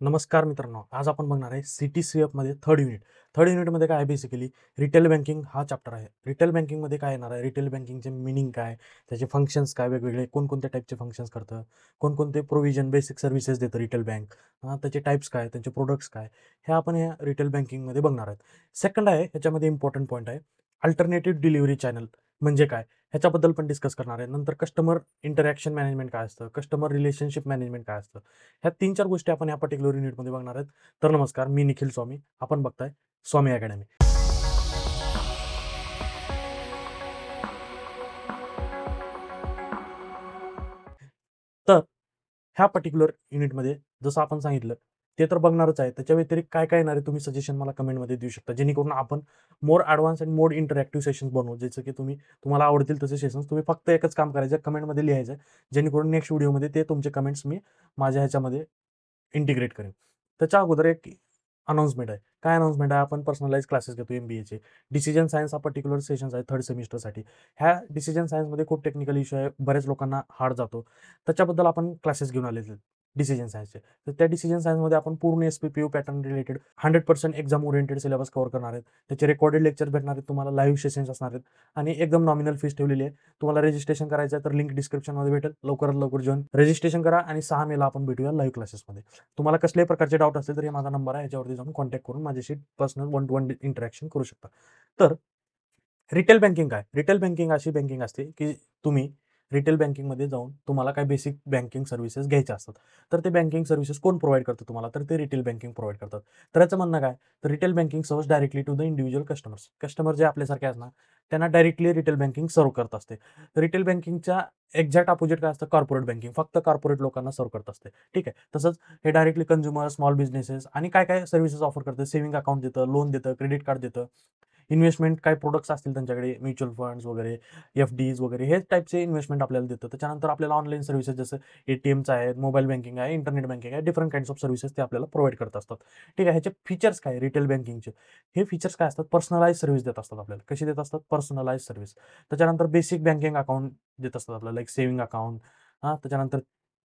नमस्कार मित्रांनो, आज आपण बघणार आहे सी-टी-सी-एफमध्ये थर्ड युनिट. थर्ड युनिटमध्ये काय आहे बेसिकली रिटेल बँकिंग हा चॅप्टर आहे. रिटेल बँकिंगमध्ये काय येणार आहे, रिटेल बँकिंगचे मीनिंग काय, त्याचे फंक्शन्स काय वेगवेगळे, कोणकोणत्या टाईपचे फंक्शन्स करतं, कोणकोणते प्रोव्हिजन बेसिक सर्व्हिसेस देतं रिटेल बँक, त्याचे टाईप्स काय, त्यांचे प्रोडक्ट्स काय, हे आपण या रिटेल बँकिंगमध्ये बघणार आहेत. सेकंड आहे, ह्याच्यामध्ये इम्पॉर्टंट पॉईंट आहे, अल्टरनेटिव्ह डिलिव्हरी चॅनल म्हणजे काय, ह्याच्याबद्दल पण डिस्कस करणार आहे. नंतर कस्टमर इंटरॅक्शन मॅनेजमेंट काय असतं, कस्टमर रिलेशनशिप मॅनेजमेंट काय असतं, ह्या 3-4 गोष्टी आपण या पर्टिक्युलर युनिटमध्ये बघणार आहेत. तर नमस्कार, मी निखिल स्वामी. आपण बघताय स्वामी अकॅडमी. तर ह्या पर्टिक्युलर युनिटमध्ये जसं आपण सांगितलं, ते तर बघणारच आहे. त्याच्या व्यतिरिक्त काय-काय येणार आहे तुम्ही सजेशन मला कमेंटमध्ये देऊ शकता. जेणेकरून आपण मोर एडवान्स आणि मोर इंटरॅक्टिव्ह सेशन्स बनवू. जसं की तुम्हाला आवडतील तसे सेशन्स तुम्ही फक्त एकच काम करायचं कमेंटमध्ये लिहायचं. जेणेकरून नेक्स्ट व्हिडिओमध्ये ते तुमचे कमेंट्स मी माझ्या ह्याच्यामध्ये इंटिग्रेट करेन. त्याच्या अगोदर एक अनाउन्समेंट आहे. काय अनाउन्समेंट आहे? आपण पर्सनलाइज क्लासेस घेतो एम-बी-एचे. डिसिजन सायन्स हा पर्टिक्युलर सेशन्स आहे थर्ड सेमिस्टरसाठी. ह्या डिसिजन सायन्समध्ये खूप टेक्निकल इश्यू आहे. बऱ्याच लोकांना हार्ड जातो. त्याच्याबद्दल आपण क्लासेस घेऊन आलेले आहेत डिसिजन सायन्सचे. तर त्या डिसिजन सायन्समध्ये आपण पूर्ण S-P-P-you pattern related 100% exam oriented syllabus cover करणार आहेत. त्याचे रेकॉर्डेड लेक्चर भेटणार आहेत तुम्हाला, लाईव्ह सेशन्स असणार आहेत आणि एकदम नॉमिनल फीस ठेवलेली आहे. तुम्हाला रजिस्ट्रेशन करायचं आहे तर लिंक डिस्क्रिप्शनमध्ये भेटेल. लवकरात लवकर जॉइन रजिस्ट्रेशन करा आणि 6 मेला आपण भेटूया लाईव्ह क्लासेसमध्ये. तुम्हाला कसल्याही प्रकारचे डाऊट असतील तर हे माझा नंबर आहे, याच्यावरती जाऊन कॉन्टॅक्ट करून माझ्याशी personal one two one interaction करू शकता. तर रिटेल बँकिंग काय? रिटेल बँकिंग अशी बँकिंग असते, की तुम्ही रिटेल बँकिंगमध्ये जाऊन तुम्हाला काय बेसिक बँकिंग सर्व्हिसेस घ्यायच्या असतात. तर ते बँकिंग सर्व्हिसेस कोण प्रोव्हाईड करतं तुम्हाला? तर ते रिटेल बँकिंग प्रोव्हाईड करतात. तर याचं म्हणणं काय? तर retail banking serves directly to the individual customers. Customer जे आपल्यासारखे असणार, त्यांना डायरेक्टली रिटेल बँकिंग सर्व्ह करत असते. रिटेल बँकिंगच्या एक्झॅक्ट अपोजिट काय असतं? Corporate banking. फक्त कॉर्पोरेट लोकांना सर्व्ह करत असते. ठीक आहे. तसंच हे डायरेक्टली कंझ्युमर, स्मॉल बिझनेसेस आणि काय-काय सर्व्हिसेस ऑफर करते. सेव्हिंग अकाउंट देतं, लोन देतं, क्रेडिट कार्ड देतं. इन्व्हेस्टमेंट काय प्रोडक्ट्स असतील त्यांच्याकडे म्युच्युअल फंड्स वगैरे, एफ-डीज वगैरे हे टाईपचे इन्व्हेस्टमेंट आपल्याला देतं. त्याच्यानंतर आपल्याला ऑनलाईन सर्व्हिसेस जसं एटीएमचं आहे, मोबाईल बँकिंग आहे, इंटरनेट बँकिंग आहे, डिफरंट काइंड्स ऑफ सर्व्हिसेस ते आपल्याला प्रोव्हाईड करत असतात. ठीक आहे. ह्याचे फीचर्स काय रिटेल बँकिंगचे? हे फीचर्स काय असतात? पर्सनलाइज सर्व्हिस देत असतात आपल्याला. कशी देत असतात? Personalise service. त्याच्यानंतर बेसिक बँकिंग अकाउंट देत असतात आपल्याला, लाइक सेव्हिंग अकाउंट, त्याच्यानंतर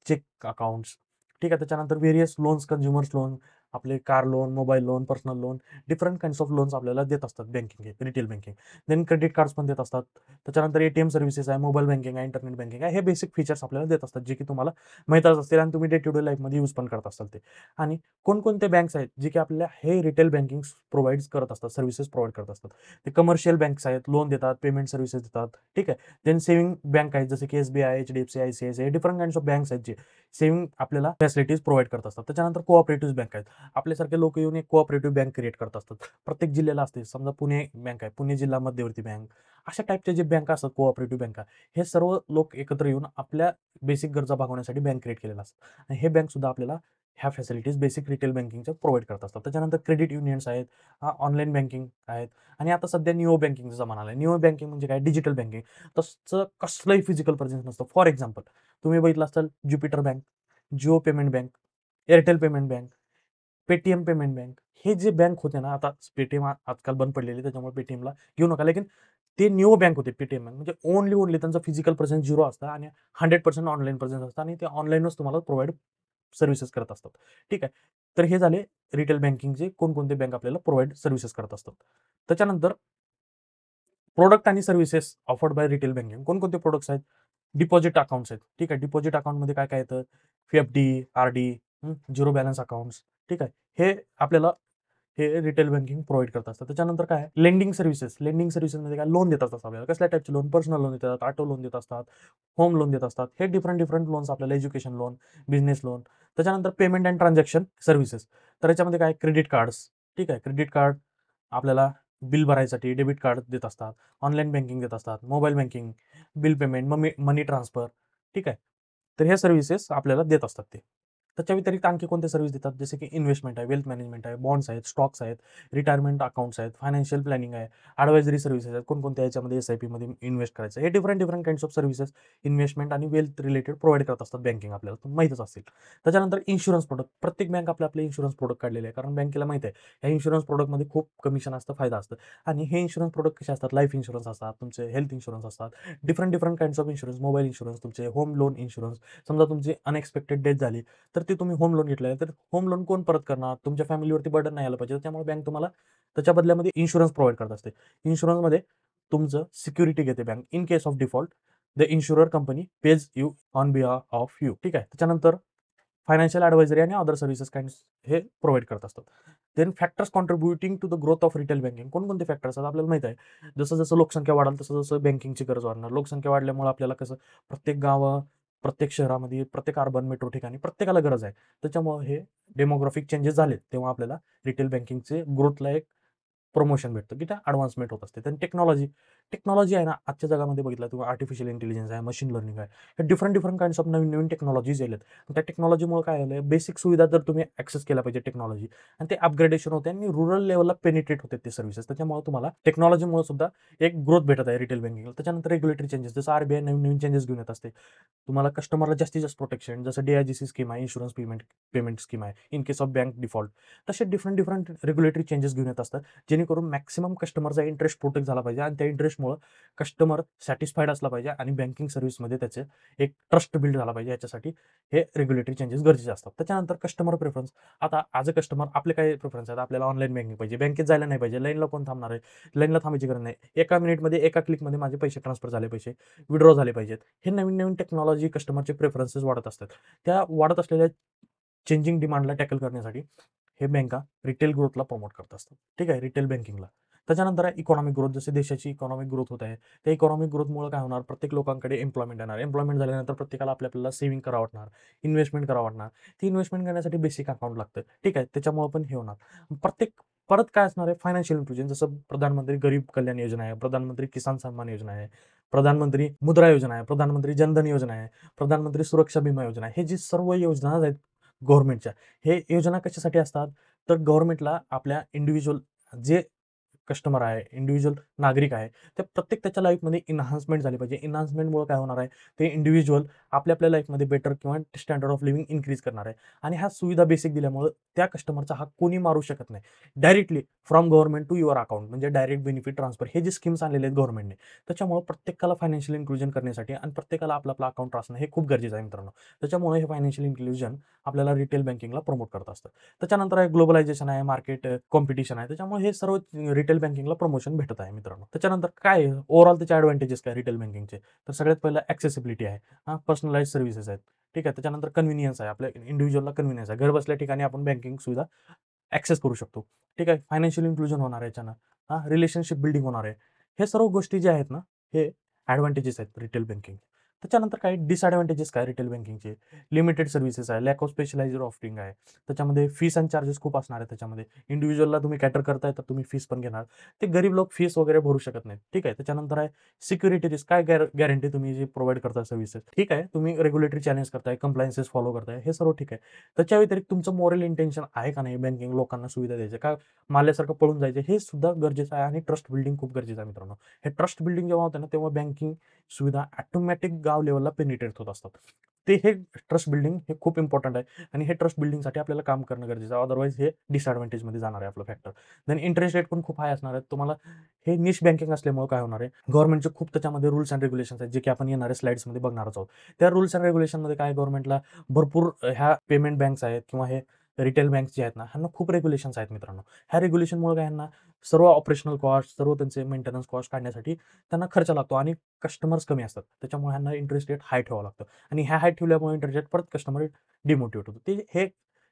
चेक अकाउंट्स. ठीक आहे. त्याच्यानंतर व्हेरियस लोन्स, कन्झ्युमर्स लोन, आपले car loan, mobile loan, personal loan, different kinds of loans आपल्याला देत असतात बँकिंग हे, retail banking. Then credit cards पण देत असतात. त्याच्यानंतर एटीएम सर्व्हिसेस आहे, मोबाईल बँकिंग आहे, इंटरनेट बँकिंग आहे. हे बेसिक फीचर्स आपल्याला देत असतात, जे की तुम्हाला माहीतच असतील आणि तुम्ही डे टू डे लाईफमध्ये यूज पण करत असाल ते. आणि कोणकोणते बँक्स आहेत, जे की आपल्याला हे रिटेल बँकिंग प्रोव्हाईड करत असतात, सर्व्हिसेस प्रोव्हाईड करत असतात. ते कमर्शियल बँक्स आहेत, लोन देतात, पेमेंट सर्व्हिसेस देतात. ठीक आहे. देन सेव्हिंग बँक आहेत, जसे की SBI, HDFC, ICICI, different kinds of banks आहेत, जे सेव्हिंग आपल्याला फॅसिलिटीज प्रोव्हाईड करत असतात. त्याच्यानंतर कोऑपरेटिव्ह बँक आहेत. आपल्यासारखे लोक येऊन एक कोऑपरेटिव्ह बँक क्रिएट करत असतात. प्रत्येक जिल्ह्याला असते. समजा पुणे बँक आहे, पुणे जिल्हा मध्यवर्ती बँक. अशा टाईपच्या जे बँका असतात कोऑपरेटिव्ह बँका, हे सर्व लोक एकत्र येऊन आपल्या बेसिक गरजा भागवण्यासाठी बँक क्रिएट केलेला असतात. आणि हे बँक सुद्धा आपल्याला ह्या फॅसिलिटीज बेसिक रिटेल बँकिंगच्या प्रोव्हाईड करत असतात. त्याच्यानंतर क्रेडिट युनियन्स आहेत, ऑनलाईन बँकिंग आहेत आणि आता सध्या निओ बँकिंगचा जमाना आलाय. निओ बँकिंग म्हणजे काय? Digital banking. तसं कसलंही फिजिकल प्रेझेन्स नसतं. फॉर एक्झाम्पल तुम्ही बघितलं असाल Jupiter bank, Jio payment bank, Airtel payment bank, Paytm payment bank. हे जे बँक होते ना, आता पेटीएम आजकाल बंद पडलेली आहे, त्याच्यामुळे पेटीएमला घेऊ नका. लेकिन ते न्यू बँक होते पेटीएम बँक. म्हणजे ओनली त्यांचा फिजिकल प्रेझेन्स 0 असतं आणि 100% ऑनलाईन प्रेझेन्स असतं आणि ते ऑनलाईनच तुम्हाला प्रोव्हाईड सर्व्हिसेस करत असतात. ठीक आहे. तर हे झाले रिटेल बँकिंगचे कोणकोणते बँक आपल्याला प्रोव्हाईड सर्व्हिसेस करत असतात. त्याच्यानंतर प्रोडक्ट आणि services offered by retail banking. कोणकोणते प्रोडक्ट्स आहेत? डिपॉझिट अकाउंट्स आहेत. ठीक आहे. डिपॉझिट अकाउंटमध्ये काय-काय येतं? FD, RD, zero balance accounts. ठीक आहे. हे आपल्याला हे रिटेल बँकिंग प्रोव्हाईड करत असतात. त्याच्यानंतर काय आहे? Lending services. लेंडिंग सर्व्हिसेसमध्ये काय लोन देत असतात आपल्याला. कसल्या टाईपचे लोन? पर्सनल लोन देतात, ऑटो लोन देत असतात, होम लोन देत असतात. हे डिफरंट लोन्स आपल्याला एज्युकेशन लोन, बिझनेस लोन. त्याच्यानंतर पेमेंट अँड ट्रान्झॅक्शन सर्व्हिसेस. तर याच्यामध्ये काय? Credit cards. ठीक आहे. क्रेडिट कार्ड आपल्याला बिल भरायसाठी डेबिट कार्ड देत असतात, ऑनलाईन बँकिंग देत असतात, मोबाईल बँकिंग, बिल पेमेंट, मनी ट्रान्सफर. ठीक आहे. तर ह्या सर्व्हिसेस आपल्याला देत असतात ते. त्याच्या व्यतिरिक्त आणखी कोणत्या सर्व्हिस देतात? जसे की इन्व्हेस्टमेंट आहे, वेल्थ मॅनेजमेंट आहे, बॉन्ड्स आहेत, स्टॉक्स आहेत, रिटायरमेंट अकाउंट्स आहेत, फायनान्शियल प्लॅनिंग आहे, ॲडवायझरी सर्व्हिसेस आहेत, कोणकोणत्या याच्यामध्ये एस-आय-पीमध्ये इन्व्हेस्ट करायचं. हे different kinds of services investment आणि वेल्थ रिलेटेड प्रोव्हाईड करत असतात बँकिंग आपल्याला, तुम्हाला माहीतच असेल. त्याच्यानंतर इन्शुरन्स प्रोडक्ट. प्रत्येक बँक आपले इन्शुरन्स प्रोडक्ट काढलेले आहे. कारण बँकेला माहिती आहे, ह्या इन्शुरन्स प्रोडक्टमध्ये खूप कमिशन असतं, फायदा असतं. आणि हे इन्शुरन्स प्रोडक्ट कसे असतात? लाईफ इन्शुरन्स असतात, तुमचे हेल्थ इन्शुरन्स असतात, different kinds of insurance, mobile insurance, तुमचे होम लोन इन्शुरन्स. समजा तुमची अनएक्सपेक्टेड डेथ झाली, तर तर ते तुम्ही होम लोन घेतलं आहे, तर होम लोन कोण परत करणार? तुमच्या फॅमिलीवरती बर्डन नाही आलं पाहिजे. त्यामुळे बँक तुम्हाला त्याच्या बदल्यामध्ये इन्शुरन्स प्रोव्हाईड करत असते. इन्शुरन्समध्ये तुमचं सिक्युरिटी घेते bank. In case of default, the insurer company pays you on behalf of you. ठीक आहे. त्याच्यानंतर फायनान्शियल ॲडवायझरी आणि अदर सर्व्हिसेस काइंड्स हे प्रोव्हाईड करत असतात. Then factors contributing to the growth of retail banking. कोणकोणते फॅक्टर्स आहेत आपल्याला माहिती आहे. जसं लोकसंख्या वाढेल तसं बँकिंगची गरज वाढणार. लोकसंख्या वाढल्यामुळे आपल्याला कसं प्रत्येक गाव, प्रत्येक शहरामध्ये, प्रत्येक अर्बन मेट्रो ठिकाणी प्रत्येकाला गरज आहे. त्याच्यामुळे हे डेमोग्राफिक चेंजेस झाले तेव्हा आपल्याला रिटेल बँकिंगचे ग्रोथला एक प्रमोशन भेटतं की त्या ॲडव्हान्समेंट होत असते. तर टेक्नॉलॉजी टेक्नॉलॉजी आहे ना, आजच्या जगामध्ये बघितलं तुम्ही आर्टिफिशियल इंटेलिजन्स आहे, मशीन लर्निंग आहे. हे different different kinds of Naveen technologies आलेत. त्या टेक्नॉलॉजीमुळे काय झालं, बेसिक सुविधा जर तुम्ही ॲक्सेस केला पाहिजे टेक्नॉलॉजी, आणि ते अपग्रेडेशन होते आणि रुरल लेवलला पेनिट्रेट होते ते सर्व्हिसेस. त्याच्यामुळे तुम्हाला टेक्नॉलॉजीमुळे सुद्धा एक ग्रोथ भेटत आहे रिटेल बँकिंगला. त्याच्यानंतर रेग्युलेटरी चेंजेस, जसं आरबीआय नवीन नवीन चेंजेस घेऊन येत असते. तुम्हाला कस्टमरला जास्तीत जास्त प्रोटेक्शन, जसं DIGC स्कीम आहे, इन्शुरन्स पेमेंट स्कीम आहे, in case of bank default. तसे डिफरंट डिफरंट रेग्युलेटरी चेंजेस घेऊन येत असतात, जेणेकरून मॅक्सिमम कस्टमरचा इंटरेस्ट प्रोटेक्ट झाला पाहिजे आणि त्या इंटरेस्टमुळे कस्टमर सॅटिस्फाईड असला पाहिजे आणि बँकिंग सर्व्हिसमध्ये त्याचे एक ट्रस्ट बिल्ड झाला पाहिजे. याच्यासाठी हे रेग्युलेटरी चेंजेस गरजेचे असतात. त्याच्यानंतर कस्टमर प्रेफरन्स. आता ॲज अ कस्टमर आपले काय प्रेफरन्स आहेत, आपल्याला ऑनलाईन बँकिंग पाहिजे, बँकेत जायला नाही पाहिजे, लाईनला कोण थांबणार आहे, लाईनला थांबायची गरज नाही, एका मिनिटमध्ये एका क्लिकमध्ये माझे पैसे ट्रान्सफर झाले, पैसे विड्रॉ झाले पाहिजेत. हे नवीन नवीन टेक्नॉलॉजी कस्टमरचे प्रेफरन्सेस वाढत असतात. त्या वाढत असलेल्या चेंजिंग डिमांडला टॅकल करण्यासाठी हे बँका रिटेल ग्रोथला प्रमोट करत असतात. ठीक आहे, रिटेल बँकिंगला. त्याच्यानंतर आहे इकॉनॉमिक ग्रोथ. जसे देशाची इकॉनॉमिक ग्रोथ होत आहे, त्या इकॉनॉमिक ग्रोथमुळे काय होणार, प्रत्येक लोकांकडे एम्प्लॉयमेंट येणार. एम्प्लॉयमेंट झाल्यानंतर प्रत्येकाला आपल्याला सेव्हिंग करावं वाटणार, इन्व्हेस्टमेंट करावं वाटणार. ती इन्व्हेस्टमेंट करण्यासाठी बेसिक अकाउंट लागतं. ठीक आहे, त्याच्यामुळे पण हे होणार. परत काय असणार आहे, फायनान्शियल इन्क्लुजन. जसं प्रधानमंत्री गरीब कल्याण योजना आहे, प्रधानमंत्री किसान सन्मान योजना आहे, प्रधानमंत्री मुद्रा योजना आहे, प्रधानमंत्री जनधन योजना आहे, प्रधानमंत्री सुरक्षा विमा योजना आहे. हे जी सर्व योजना आहेत गव्हर्नमेंटच्या, हे योजना कशासाठी असतात, तर गव्हर्नमेंटला आपल्या इंडिव्हिज्युअल जे कस्टमर आहे, इंडिव्हिज्युअल नागरिक आहे, ते प्रत्येक त्याच्या लाईफमध्ये एन्हान्समेंट झाली पाहिजे. एन्हान्समेंटमुळे काय होणार आहे, ते इंडिव्हिज्युअल आपल्या आपल्या लाईफमध्ये बेटर किंवा स्टँडर्ड ऑफ लिव्हिंग इन्क्रीज करणार आहे. आणि ह्या सुविधा बेसिक दिल्यामुळे त्या कस्टमरचा हक्क कोणी मारू शकत नाही. Directly from government to your account, म्हणजे डायरेक्ट बेनिफिट ट्रान्सफर, हे जे स्कीम्स आणलेले आहेत गव्हर्नमेंटने, त्याच्यामुळे प्रत्येकाला फायनान्शियल इन्क्लुजन करण्यासाठी आणि प्रत्येकाला आपलं आपलं अकाउंट असणं हे खूप गरजेचं आहे मित्रांनो. त्याच्यामुळे हे फायनान्शियल इन्क्लुजन आपल्याला रिटेल बँकिंगला प्रमोट करत असतं. त्याच्यानंतर आहे ग्लोबलायझेशन आहे, मार्केट कॉम्पिटिशन आहे. त्याच्यामुळे हे सर्व रिटेल बँकिंगला प्रमोशन भेटत आहे मित्रांनो. त्याच्यानंतर काय ओव्हरऑल त्याचे ॲडव्हांटेजेस काय रिटेल बँकिंगचे, तर सगळ्यात पहिलं ॲक्सेसिबिलिटी आहे. पर्सनलाइज सर्व्हिसेस आहेत. ठीक आहे. त्याच्यानंतर कन्व्हिनियन्स आहे, आपल्या इंडिव्हिज्युअलला कन्व्हिनियन्स आहे. घर बसल्या ठिकाणी आपण बँकिंग सुविधा ॲक्सेस करू शकतो. ठीक आहे. फायनान्शियल इन्क्लुजन होणार आहे याच्यानं. रिलेशनशिप बिल्डिंग होणार आहे. हे सर्व गोष्टी ज्या आहेत ना, हे ॲडव्हांटेजेस आहेत रिटेल बँकिंग. त्याच्यानंतर काय डिसएडव्हांटेजेस काय रिटेल बँकिंगचे, लिमिटेड सर्व्हिसेस आहे, लॅक ऑफ स्पेशलाइज्ड ऑफरिंग आहे. त्याच्यामध्ये फीस आणि चार्जेस खूप असणार आहे त्याच्यामध्ये. इंडिव्हिज्युअलला तुम्ही कॅटर करताय तर तुम्ही फीस पण घेणार. ते गरीब लोक फीस वगैरे भरू शकत नाहीत. ठीक आहे. त्याच्यानंतर आहे सिक्युरिटी रिस्क. काय गॅरंटी तुम्ही जे प्रोव्हाईड करता सर्व्हिसेस. ठीक आहे. तुम्ही रेग्युलेटरी चॅलेंज करताय, कंप्लायन्सेस फॉलो करताय, हे सर्व ठीक आहे. त्याच्या व्यतिरिक्त तुमचं मोरल इंटेन्शन आहे का नाही बँकिंग लोकांना सुविधा द्यायची, का माल्यासारखं पळून जायचं, हे सुद्धा गरजेचं आहे. आणि ट्रस्ट बिल्डिंग खूप गरजेचं आहे मित्रांनो. हे ट्रस्ट बिल्डिंग जेव्हा होतं ना, तेव्हा बँकिंग सुविधा ऑटोमॅटिक गाव लेवलला पेनिट्रेट होत असतात. ते हे ट्रस्ट बिल्डिंग हे खूप इम्पॉर्टंट आहे आणि हे ट्रस्ट बिल्डिंगसाठी आपल्याला काम करणं गरजेचं आहे. अदरवाईज हे डिसएडव्हांटेजमध्ये जाणार आहे आपलं फॅक्टर. देन इंटरेस्ट रेट पण खूप हाय असणार आहे. तुम्हाला हे निश बँकिंग असल्यामुळे काय होणार आहे, गव्हर्नमेंटचे खूप त्याच्यामध्ये रूल्स अँड रेग्युलेशन्स आहेत, जे की आपण येणाऱ्या स्लाइड्समध्ये बघणारच आहोत. त्या रूल्स अँड रेग्युलेशनमध्ये काय गव्हर्नमेंटला भरपूर ह्या पेमेंट बँक्स आहेत किंवा हे रिटेल बँक्स जे आहेत ना, ह्यांना खूप रेग्युलेशन्स आहेत मित्रांनो. ह्या रेग्युलेशनमुळे काय ह्यांना सर्व ऑपरेशनल कॉस्ट, सर्व त्यांचे मेंटेनन्स कॉस्ट काढण्यासाठी त्यांना खर्च लागतो आणि कस्टमर्स कमी असतात. त्याच्यामुळे ह्यांना इंटरेस्ट रेट हाय ठेवावं लागतं आणि ह्या हाय ठेवल्यामुळे इंटरेस्ट रेट परत कस्टमर डिमोटिवेट होतो. ते हे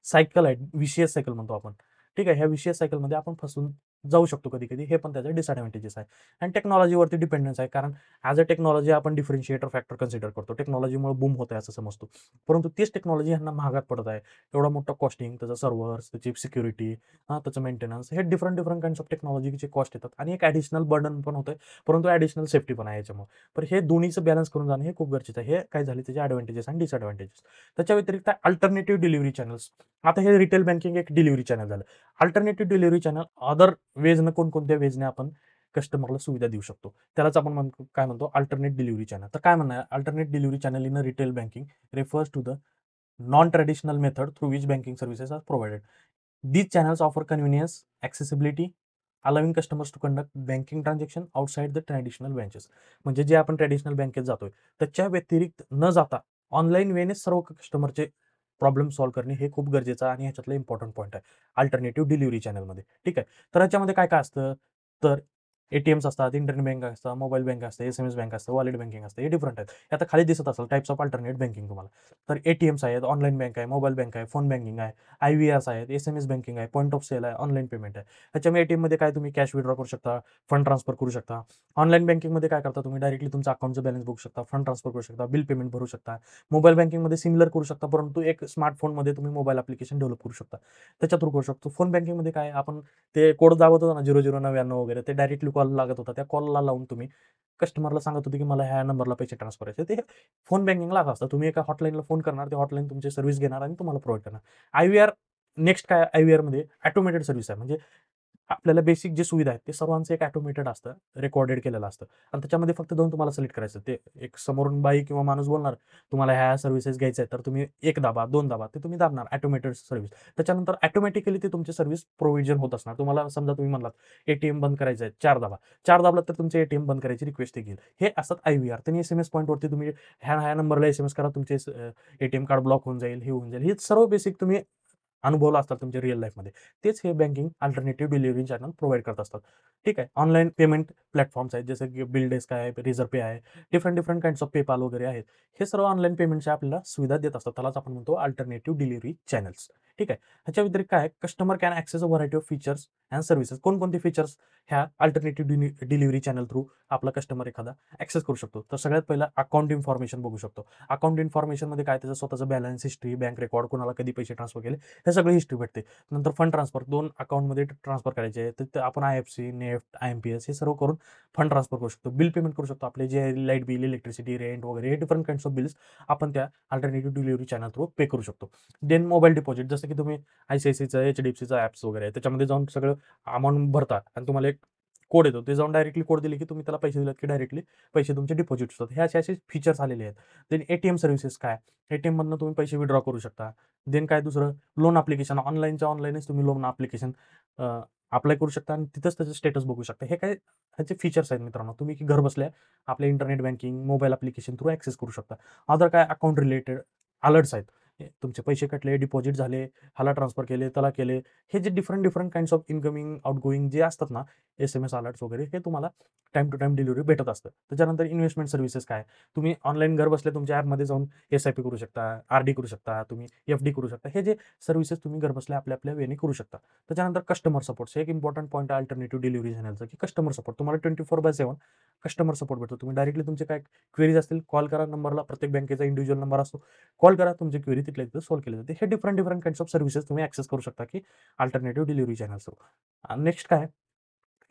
सायकल आहे, विशियस सायकल म्हणतो आपण. ठीक आहे. ह्या विशियस सायकलमध्ये आपण फसून जाऊ शकतो कधी-कधी. हे पण त्याचे डिसएडव्हांटेजेस आहे. आणि टेक्नॉलॉजीवरती डिपेंडन्स आहे. कारण ॲज अ टेक्नॉलॉजी आपण डिफरन्शिएटर फॅक्टर कन्सिडर करतो. टेक्नॉलॉजीमुळे बूम होत आहे असं समजतो. परंतु तीच टेक्नॉलॉजी ह्यांना महागात पडत आहे. एवढा मोठा कॉस्टिंग, त्याचं सर्व्हर्स, त्याची सिक्युरिटी, त्याचं मेंटेनन्स, हे डिफरंट डिफरंट काइंड्स ऑफ टेक्नॉलॉजीचे कॉस्ट येतात आणि एक ॲडिशनल बर्डन पण होतंय, परंतु ॲडिशनल सेफ्टी पण आहे याच्यामुळे. तर हे दोन्हीचं बॅलन्स करून जाणं हे खूप गरजेचं आहे. हे काय झाले त्याचे ॲडव्हांटेजेस आणि डिसएडव्हांटेजेस. त्याच्या व्यतिरिक्त अल्टरनेटिव्ह डिलिव्हरी चॅनल्स. आता हे रिटेल बँकिंग एक डिलिव्हरी चॅनल झालं. अल्टरनेटिव्ह डिलिव्हरी चॅनल अदर वेजनं कोणकोणत्या वेजने आपण कस्टमरला सुविधा देऊ शकतो. त्यालाच आपण काय म्हणतो अल्टरनेट डिलिव्हरी चॅनल. तर काय म्हणणं आहे, alternate delivery channel in a retail banking refers to the non-traditional method through which banking services are provided. These channels offer convenience, accessibility, allowing customers to conduct banking transaction outside the traditional branches. म्हणजे जे आपण traditional बँकेत जातोय त्याच्या व्यतिरिक्त न जाता online वेने सर्व कस्टमरचे प्रॉब्लेम सॉल्व्ह करणे हे खूप गरजेचं आहे आणि ह्याच्यातलं इम्पॉर्टंट पॉईंट आहे अल्टरनेटिव्ह डिलिव्हरी चॅनलमध्ये. ठीक आहे. तर ह्याच्यामध्ये काय काय असतं, तर एटीएम्स असतात, इंटरनेट बँक असतात, मोबाईल बँक असते, SMS बँक असते, वॉलेट बँकिंग असते. हे डिफरंट आहेत. हे आता खाली दिसत असेल टाइप्स ऑफ अल्टरनेट बँकिंग तुम्हाला. तर एटीएम्स आहेत, ऑनलाईन बँक आहे, मोबाईल बँक आहे, फोन बँकिंग आहे, IVRs आहेत, SMS बँकिंग आहे, पॉईंट ऑफ सेल आहे, ऑनलाईन पेमेंट आहे. ह्याच्यामध्ये एटीएममध्ये काय तुम्ही कॅश विड्रॉ करू शकता, फंड ट्रान्सफर करू शकता. ऑनलाईन बँकिंगमध्ये काय करता तुम्ही डायरेक्टली तुमच्या अकाउंटचं बॅलन्स बघू शकता, फंड ट्रान्सफर करू शकता, बिल पेमेंट भरू शकता. मोबाईल बँकिंगमध्ये सिमिलर करू शकता, परंतु एक स्मार्टफोनमध्ये तुम्ही मोबाईल ॲप्लिकेशन डेव्हलप करू शकता. त्याच्या थ्रू करू शकतो. फोन बँकिंगमध्ये काय आपण ते कोड दाबत होतो ना 0099 वगैरे ते डायरेक्टली कॉल लागत होता. त्या कॉलला लावून तुम्ही कस्टमरला सांगत होते, की मला ह्या नंबरला पैसे ट्रान्सफर करायचे. ते फोन बँकिंगला असं असतं. तुम्ही एका हॉटलाईनला फोन करणार, ते हॉटलाईन तुमची सर्व्हिस घेणार आणि तुम्हाला प्रोव्हाईड करणार. IVR नेक्स्ट काय IVRमध्ये ऑटोमेटेड सर्व्हिस आहे. म्हणजे आपल्याला बेसिक जे सुविधा आहेत, ते सर्वांचं एक ऑटोमेटेड असतं, रेकॉर्डेड केलेलं असतं आणि त्याच्यामध्ये फक्त 2 तुम्हाला सिलेक्ट करायचं. ते एक समोरून बाई किंवा माणूस बोलणार, तुम्हाला ह्या सर्व्हिसेस घ्यायच्या आहेत, तर तुम्ही 1 दाबा, 2 दाबा, ते तुम्ही दाबणार ऑटोमेटेड सर्व्हिस. त्याच्यानंतर ऑटोमॅटिकली ते तुमची सर्व्हिस प्रोव्हिजन होत असणार. तुम्हाला समजा तुम्ही म्हणलात, एटीएम बंद करायचं आहे, 4 दाबा. 4 दाबलात तर तुमचे एटीएम बंद करायची रिक्वेस्ट येईल. हे असतात IVR. त्यांनी SMS पॉइंटवरती तुम्ही ह्या नंबरला SMS करा, तुमचे एटीएम कार्ड ब्लॉक होऊन जाईल, हे होऊन जाईल. हे सर्व बेसिक तुम्ही अनुभवलं असतात तुमच्या रिअल लाईफमध्ये. तेच हे banking alternative delivery channel provide करत असतात. ठीक आहे. ऑनलाईन पेमेंट प्लॅटफॉर्म्स आहेत, जसं की बिल डेस्क आहे, रेझर पे आहे, डिफरंट काइंड्स ऑफ पेपाल वगैरे आहेत. हे सर्व ऑनलाईन पेमेंटच्या आपल्याला सुविधा देत असतात. त्यालाच आपण म्हणतो अल्टरनेटिव्ह डिलिव्हरी चॅनल्स. ठीक आहे. ह्याच्या व्यतिरिक्त काय आहे, customer can access a variety of features and services. कोणकोणते फीचर्स ह्या अल्टरनेटिव्ह डिलिव्हरी चॅनल थ्रू आपला कस्टमर एखादा ॲक्सेस करू शकतो. तर सगळ्यात पहिला अकाउंट इन्फॉर्मेशन बघू शकतो. अकाउंट इन्फॉर्मेशनमध्ये काय त्याचं स्वतःचं बॅलन्स हिस्ट्री, बँक रेकॉर्ड, कोणाला कधी पैसे ट्रान्सफर केले, हे सगळी हिस्ट्री भेटते. नंतर फंड ट्रान्सफर 2 अकाउंटमध्ये ट्रान्सफर करायचे आहे, तर ते आपण IFC, नेफ्ट, IMPS हे सर्व करून फंड ट्रान्सफर करू शकतो. बिल पेमेंट करू शकतो. आपले जे लाईट बिल, इलेक्ट्रिसिटी, रेंट वगैरे हे डिफरंट काइंड्स ऑफ बिल्स आपण त्या अल्टरनेटिव्ह डिलिव्हरी चॅनल थ्रू पे करू शकतो. देन मोबाईल डिपॉझिट, जसं की तुम्ही ICICIचं, HDFCचं ॲप्स वगैरे आहे, त्याच्यामध्ये जाऊन सगळं अमाउंट भरता आणि तुम्हाला एक कोड येतो. ते जाऊन डायरेक्टली कोड दिले, की तुम्ही त्याला पैसे दिलेत, की डायरेक्टली पैसे तुमचे डिपॉझिट होतात. हे असे फीचर्स आलेले आहेत. देन एटीएम सर्व्हिसेस काय, एटीएममधनं तुम्ही पैसे विड्रॉ करू शकता. देन काय दुसरं, लोन ॲप्लिकेशन, ऑनलाईनच्या ऑनलाईनच तुम्ही लोन ॲप्लिकेशन अप्लाय करू शकता आणि तिथंच त्याचं स्टेटस बघू शकता. हे काय ह्याचे फीचर्स आहेत मित्रांनो. तुम्ही घर बसल्या आपल्या internet banking, mobile application through access करू शकता. अदर काय अकाउंट रिलेटेड अलर्ट्स आहेत. तुमचे पैसे कटले, डिपॉझिट झाले, ह्याला ट्रान्सफर केले, त्याला केले. हे जे different kinds of incoming, outgoing जे असतात ना, SMS अलर्ट्स वगैरे हे तुम्हाला टाईम टू टाईम डिलिव्हरी भेटत असतं. त्याच्यानंतर इन्व्हेस्टमेंट सर्व्हिसेस काय, तुम्ही ऑनलाईन घर बसल्या तुमच्या ॲपमध्ये जाऊन SIP करू शकता, RD करू शकता, तुम्ही FD करू शकता. हे जे सर्व्हिसेस तुम्ही घर बसल्या आपल्या वेने करू शकता. त्याच्यानंतर कस्टमर सपोर्ट्स हे एक इम्पॉर्टंट पॉईंट आहे अल्टरनेटिव्ह डिलिव्हरी चॅनलचं, की कस्टमर सपोर्ट तुम्हाला 24/7 कस्टमर सपोर्ट भेटतो. तुम्ही डायरेक्टली तुमचे काय क्वेरीज असतील, कॉल करा नंबरला. प्रत्येक बँकेचा इंडिव्हिज्युअल नंबर असतो. कॉल करा, तुमची क्वेरी तिथल्या तिथं सॉल्व्ह केली जाते. हे डिफरंट काइंड्स ऑफ सर्व्हिसेस तुम्ही ॲक्सेस करू शकता, की alternative delivery channel through. Next काय,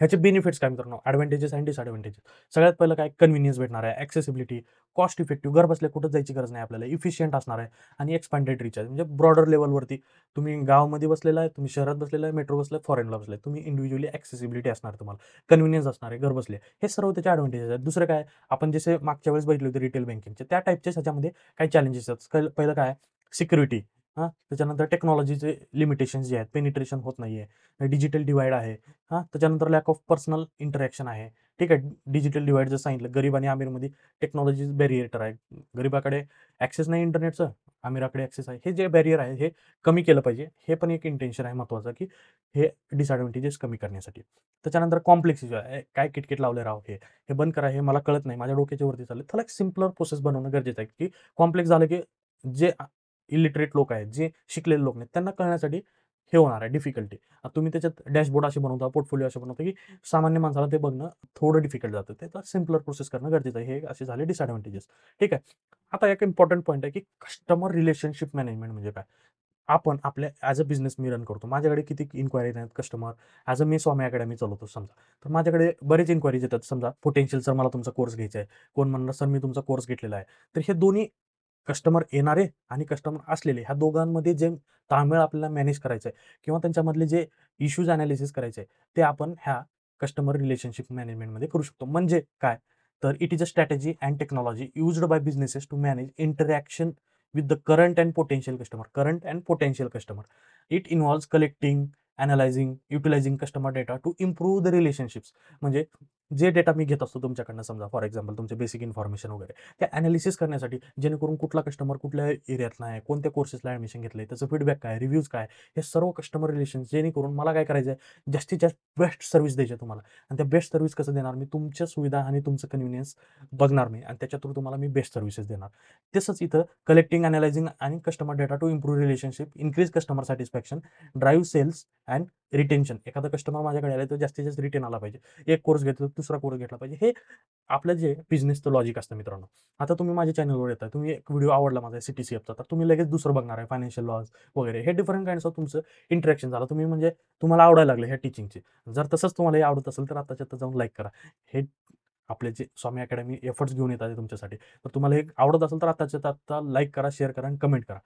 ह्याचे बेनिफिट्स काय मित्रांनो, ॲडव्हांटेजेस आणि डिसएडव्हांटेजेस. सगळ्यात पहिलं काय, कन्व्हिनियन्स भेटणार आहे, ॲक्सेसिबिलिटी, कॉस्ट इफेक्टिव्ह, घर बसल्या कुठं जायची गरज नाही आपल्याला, इफिशियंट असणार आहे आणि एक्सपांडेड रिच आहे. म्हणजे ब्रॉडर लेव्हलवरती तुम्ही गावामध्ये बसलेला आहे, तुम्ही शहरात बसलेला आहे, मेट्रो बसलाय, फॉरेनला बसलाय, तुम्ही इंडिव्हिज्युअली ॲक्सेसिबिलिटी असणार तुम्हाला, कन्व्हिनियन्स असणार आहे घर बसल्या. हे सर्व त्याचे ॲडव्हांटेजेस आहेत. दुसरं काय, आपण जसे मागच्या वेळेस बघितले होते रिटेल बँकिंगचे, त्या टाईपचेच ह्याच्यामध्ये काही चॅलेंजेस आहेत. पहिलं काय, सिक्युरिटी, त्याच्यानंतर टेक्नॉलॉजीचे लिमिटेशन्स जे आहेत, पेनिट्रेशन होत नाहीये, डिजिटल डिव्हाइड आहे. त्याच्यानंतर लॅक ऑफ पर्सनल इंटरॅक्शन आहे. ठीक आहे. डिजिटल डिव्हाइड जर सांगितलं, गरीब आणि अमीरमध्ये टेक्नॉलॉजी बॅरियर आहे. गरीबाकडे ॲक्सेस नाही इंटरनेटचं, अमीराकडे ॲक्सेस आहे. हे जे बॅरियर आहे हे कमी केलं पाहिजे. हे पण एक इंटेन्शन आहे महत्त्वाचं, की हे डिसएडव्हांटेजेस कमी करण्यासाठी. त्याच्यानंतर कॉम्प्लेक्स इश्यू आहे. काय किटकिट लावले राव हे बंद करा, हे मला कळत नाही, माझ्या डोक्याच्या वरती चाललंय. त्याला एक सिम्पलर प्रोसेस बनवणं गरजेचं आहे, की कॉम्प्लेक्स झालं की जे इलिटरेट लोक आहेत, जे शिकलेले लोक नाहीत, त्यांना कळण्यासाठी हे होणार आहे डिफिकल्टी. तुम्ही त्याच्यात डॅशबोर्ड असे बनवता, पोर्टफोलिओ असे बनवता, की सामान्य माणसाला ते बघणं थोडं डिफिकल्ट जातं. त्याचा सिम्पलर प्रोसेस करणं गरजेचं आहे. हे असे झाले डिसएडव्हांटेजेस. ठीक आहे. आता एक इम्पॉर्टंट पॉईंट आहे, की कस्टमर रिलेशनशिप मॅनेजमेंट म्हणजे काय? आपण आपल्या as a business me run करतो. माझ्याकडे किती इन्क्वायरीज आहेत customer, as a me Swami academy चालवतो समजा. तर माझ्याकडे बरेच इन्क्वायरीज येतात. समजा पोटेन्शियल सर मला तुमचा कोर्स घ्यायचा आहे. कोण म्हणणार सर मी तुमचा कोर्स घेतलेला आहे. तर हे दोन्ही कस्टमर येणारे आणि कस्टमर असलेले ह्या दोघांमध्ये जे ताळमेळ आपल्याला मॅनेज करायचं आहे किंवा त्यांच्यामधले जे इश्यूज एनालिसिस करायचे आहे, ते आपण ह्या कस्टमर रिलेशनशिप मॅनेजमेंटमध्ये करू शकतो. म्हणजे काय? तर it is a strategy and technology used by businesses to manage interaction with the current and potential customer. Current and potential customer. It involves collecting, analyzing, utilizing customer data to improve the relationships. म्हणजे जे data मी घेत असतो तुमच्याकडनं समजा for example तुमचे basic information वगैरे, ते analysis करण्यासाठी जेणेकरून कुठला कस्टमर कुठल्या एरियातला आहे, कोणत्या कोर्सेसला ॲडमिशन घेतलंय, त्याचं फीडबॅक काय, रिव्ह्यूज काय, हे सर्व कस्टमर रिलेशन्स जेणेकरून मला काय करायचं आहे, जास्तीत जास्त बेस्ट सर्व्हिस द्यायची आहे तुम्हाला. आणि त्या बेस्ट सर्व्हिस कसं देणार मी, तुमच्या सुविधा आणि तुमचं कन्व्हिनियन्स बघणार मी आणि त्याच्या थ्रू तुम्हाला मी बेस्ट सर्व्हिसेस देणार. तसंच इथं कलेक्टिंग, अॅनालायझिंग आणि customer data to improve relationship, increase customer satisfaction, drive sales and retention. एखादा कस्टमर माझ्याकडे आला तर जास्तीत जास्त रिटेन आला पाहिजे. एक कोर्स घेतला दुसरा कोर्स घेतला पाहिजे. हे आपलं जे बिझनेसचं लॉजिक असतं मित्रांनो. आता तुम्ही माझ्या चॅनलवर येताय, तुम्ही एक व्हिडिओ आवडला माझा CTCFचा, तर तुम्ही लगेच दुसरं बघणार आहे फायनान्शियल लॉज वगैरे. हे डिफरंट काइंड्स ऑफ तुमचं इंटरॅक्शन झालं. तुम्ही म्हणजे तुम्हाला आवडायला लागलं ह्या टीचिंगची. जर तसंच तुम्हाला हे आवडत असेल तर आत्ताच्या आत्ता जाऊन लाईक करा. हे आपले जे स्वामी अकॅडमी एफर्ट्स घेऊन येतात तुमच्यासाठी. तर तुम्हाला हे आवडत असेल तर आत्ताच्या आत्ता लाईक करा, शेअर करा आणि कमेंट करा.